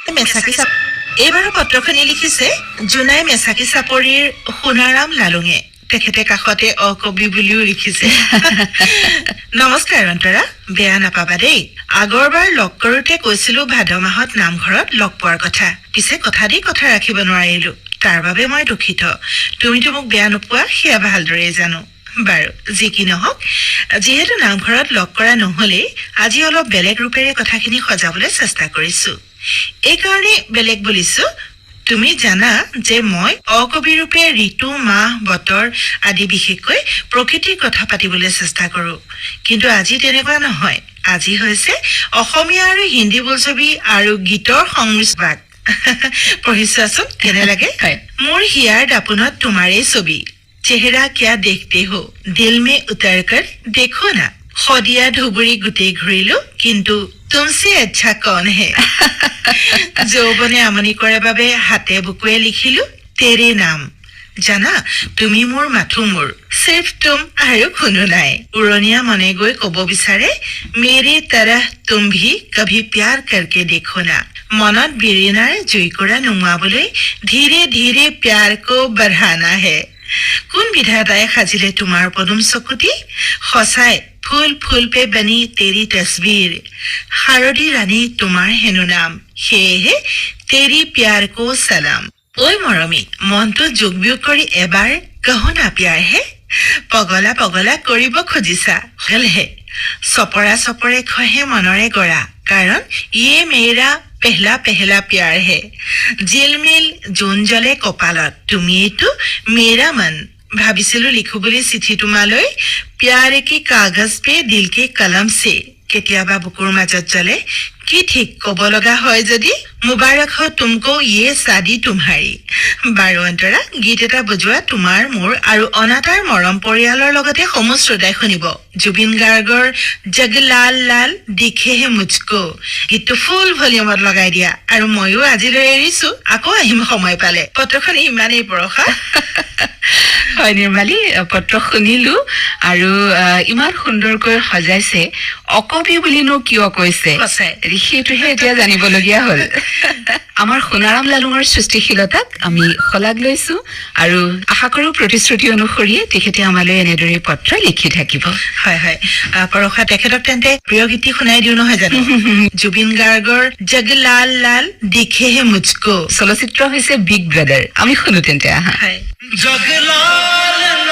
মেছাকি চাপ এইবাৰ পত্ৰখনি লিখিছে জুনাই মেছাকি চাপৰিৰ সোণাৰাম লালুঙে তেখেতে কাষতে অকবি বুলিও লিখিছে নমস্কাৰ অন্তৰা বেয়া নাপাবা দেই আগৰবাৰ লগ কৰোতে কৈছিলো ভাদ মাহত নামঘৰত লগ পোৱাৰ কথা পিছে কথা দি কথা ৰাখিব নোৱাৰিলো তাৰ বাবে মই দুখিত তুমিতো মোক বেয়া নোপোৱা সেয়া ভালদৰে জানো বাৰু যি কি নহওক যিহেতু নামঘৰত লগ কৰা নহলে আজি অলপ বেলেগ ৰূপেৰে কথাখিনি সজাবলৈ চেষ্টা কৰিছো এই কাৰণে বেলেগ বুলিছো তুমি জানা যে মই অকবি ৰূপে ঋতু মাহ বতৰ আদি বিশেষকৈ প্ৰকৃতিৰ কথা পাতিবলৈ চেষ্টা কৰো কিন্তু আজি তেনেকুৱা নহয় আজি হৈছে অসমীয়া আৰু হিন্দী বোলছবি আৰু গীতৰ সংমিশ্ৰণ পঢ়িছোৱাচোন কেনে লাগে মোৰ হিয়াৰ দাপোনত তোমাৰে ছবি চেহেৰা কিয়া দেখতে হো দিল মে উতাৰ কৰ দেখো না সদিয়া ধুবুৰী গোটেই ঘূৰিলো কিন্তু তুমছে আচ্ছা কন হে যৌৱনে আমনি কৰে বাবে হাতে বুকুৱে লিখিলো তেৰে নাম জানা তুমি মোৰ মাথো মোৰ সিৰ্ফ তুম আৰু কোনো নাই উৰণীয়া মনে গৈ কব বিচাৰে মেৰে তৰহ তুম ভি কভি প্যাৰ কৰকে দেখো না মনত বিৰিণাৰ জুইকুৰা নুমাবলৈ ধীৰে ধীৰে প্যাৰ কো বঢ়ানা হে কোন বিধাতাই সাজিলে তোমাৰ পদুম চকুতি সঁচাই ফুল ফুল পে বনি তেৰি তসবীৰ শাৰদী ৰাণী তোমাৰ হেনু নাম সেয়েহে তেৰি প্যাৰ কো সালাম ঐ মৰমী মনটো যোগ বিয়োগ কৰি এবাৰ কহো না প্যাৰ হে পগলা পগলা কৰিব খুজিছা হলহে চপৰা চপৰে খহে মনৰে গৰা কাৰণ ইয়ে মেৰা পেহলা পেহলা প্যাৰ হে জিলমিল জোন জ্বলে কপালত তুমিয়েতো মেৰা মন ভাবিছিলো লিখো বুলি চিঠি তোমালৈ প্যাৰ কি কাগজ পে দিল কে কলম সে কেতিয়াবা বুকুৰ মাজত জ্বলে কি ঠিক কব লগা হয় যদি মুবাৰক हो तुमको ये शादी तुम्हारी বাৰু অন্তৰা গীত এটা বজোৱা তোমাৰ মোৰ আৰু অনাতাৰ মৰম পৰিয়ালৰ লগতে সমূহ শ্ৰোতাই শুনিব জুবিন গাৰ্গৰ জগলাল লাল দিখে হে মুঝকো গীতটো ফুল ভলিউমত লগাই দিয়া আৰু ময়ো আজিলৈ এৰিছো আকৌ আহিম সময় পালে পত্ৰখন ইমানেই পৰখা হয় নিৰ্মালী পত্ৰ শুনিলো আৰু ইমান সুন্দৰকৈ সজাইছে অকবি বুলিনো কিয় কৈছে সেইটোহে এতিয়া জানিবলগীয়া হ'ল আমাৰ সোণাৰাম লালুঙৰ সৃষ্টিশীলতাক আমি শলাগ লৈছো আৰু আশা কৰো প্ৰতিশ্ৰুতি অনুসৰি তেখেতে আমালৈ এনেদৰে পত্ৰ লিখি থাকিব হয় হয় পৰখা তেখেতক তেন্তে প্ৰিয় গীত শুনাই দিও নহয় জানো জুবিন গাৰ্গৰ জগলাল লাল দিখে হে মুঝকো চলচ্চিত্ৰ হৈছে বিগ ব্ৰাদাৰ আমি শুনো তেন্তে হয় জগলাল